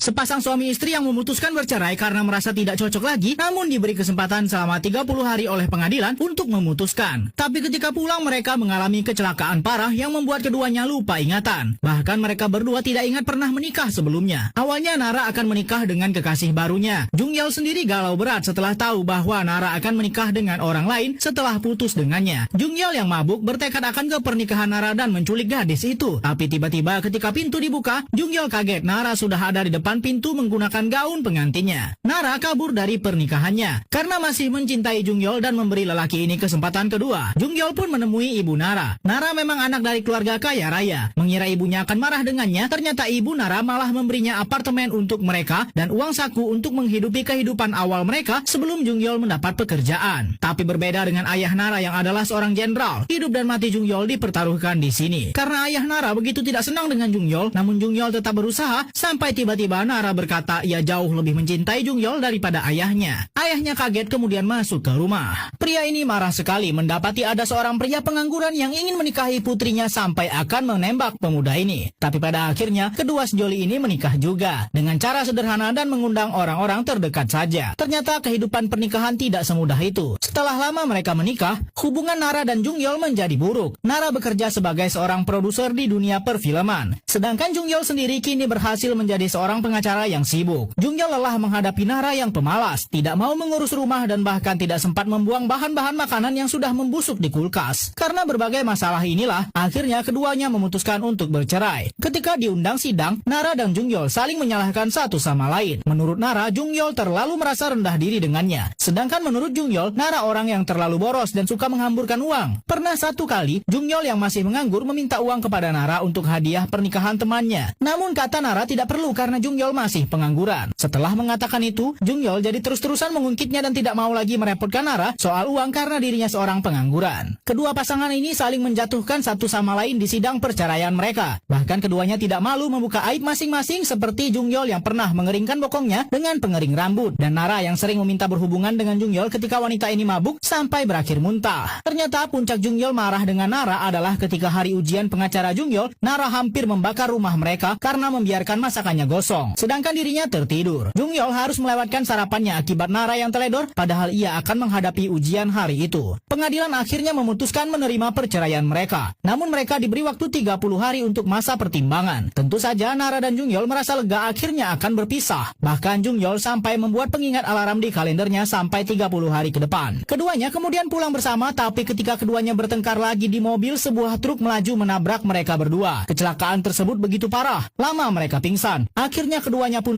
Sepasang suami istri yang memutuskan bercerai karena merasa tidak cocok lagi, namun diberi kesempatan selama 30 hari oleh pengadilan untuk memutuskan. Tapi ketika pulang mereka mengalami kecelakaan parah yang membuat keduanya lupa ingatan. Bahkan mereka berdua tidak ingat pernah menikah sebelumnya. Awalnya Nara akan menikah dengan kekasih barunya. Jungyeol sendiri galau berat setelah tahu bahwa Nara akan menikah dengan orang lain setelah putus dengannya. Jungyeol yang mabuk bertekad akan ke pernikahan Nara dan menculik gadis itu. Tapi tiba-tiba ketika pintu dibuka, Jungyeol kaget Nara sudah ada di depan pintu menggunakan gaun pengantinnya. Nara kabur dari pernikahannya karena masih mencintai Jungyeol dan memberi lelaki ini kesempatan kedua. Jungyeol pun menemui ibu Nara. Nara memang anak dari keluarga kaya raya. Mengira ibunya akan marah dengannya, ternyata ibu Nara malah memberinya apartemen untuk mereka dan uang saku untuk menghidupi kehidupan awal mereka sebelum Jungyeol mendapat pekerjaan. Tapi berbeda dengan ayah Nara yang adalah seorang jenderal, hidup dan mati Jungyeol dipertaruhkan di sini. Karena ayah Nara begitu tidak senang dengan Jungyeol, namun Jungyeol tetap berusaha sampai tiba-tiba Nara berkata ia jauh lebih mencintai Jungyeol daripada ayahnya. Ayahnya kaget kemudian masuk ke rumah. Pria ini marah sekali mendapati ada seorang pria pengangguran yang ingin menikahi putrinya sampai akan menembak pemuda ini. Tapi pada akhirnya kedua sejoli ini menikah juga dengan cara sederhana dan mengundang orang-orang terdekat saja. Ternyata kehidupan pernikahan tidak semudah itu. Setelah lama mereka menikah, hubungan Nara dan Jungyeol menjadi buruk. Nara bekerja sebagai seorang produser di dunia perfilman. Sedangkan Jungyeol sendiri kini berhasil menjadi seorang pengacara yang sibuk. Jungyeol lelah menghadapi Nara yang pemalas, tidak mau mengurus rumah dan bahkan tidak sempat membuang bahan-bahan makanan yang sudah membusuk di kulkas. Karena berbagai masalah inilah, akhirnya keduanya memutuskan untuk bercerai. Ketika diundang sidang, Nara dan Jungyeol saling menyalahkan satu sama lain. Menurut Nara, Jungyeol terlalu merasa rendah diri dengannya. Sedangkan menurut Jungyeol, Nara orang yang terlalu boros dan suka menghamburkan uang. Pernah satu kali, Jungyeol yang masih menganggur meminta uang kepada Nara untuk hadiah pernikahan temannya. Namun kata Nara tidak perlu karena Jungyeol masih pengangguran. Setelah mengatakan itu, Jungyeol jadi terus-terusan mengungkitnya dan tidak mau lagi merepotkan Nara soal uang karena dirinya seorang pengangguran. Kedua pasangan ini saling menjatuhkan satu sama lain di sidang perceraian mereka. Bahkan keduanya tidak malu membuka aib masing-masing seperti Jungyeol yang pernah mengeringkan bokongnya dengan pengering rambut dan Nara yang sering meminta berhubungan dengan Jungyeol ketika wanita ini mabuk sampai berakhir muntah. Ternyata puncak Jungyeol marah dengan Nara adalah ketika hari ujian pengacara Jungyeol, Nara hampir membakar rumah mereka karena membiarkan masakannya gosong. Sedangkan dirinya tertidur. Jungyeol harus melewatkan sarapannya akibat Nara yang teledor, padahal ia akan menghadapi ujian hari itu. Pengadilan akhirnya memutuskan menerima perceraian mereka. Namun mereka diberi waktu 30 hari untuk masa pertimbangan. Tentu saja Nara dan Jungyeol merasa lega akhirnya akan berpisah. Bahkan Jungyeol sampai membuat pengingat alarm di kalendernya sampai 30 hari ke depan. Keduanya kemudian pulang bersama, tapi ketika keduanya bertengkar lagi di mobil, sebuah truk melaju menabrak mereka berdua. Kecelakaan tersebut begitu parah. Lama mereka pingsan. Akhirnya keduanya pun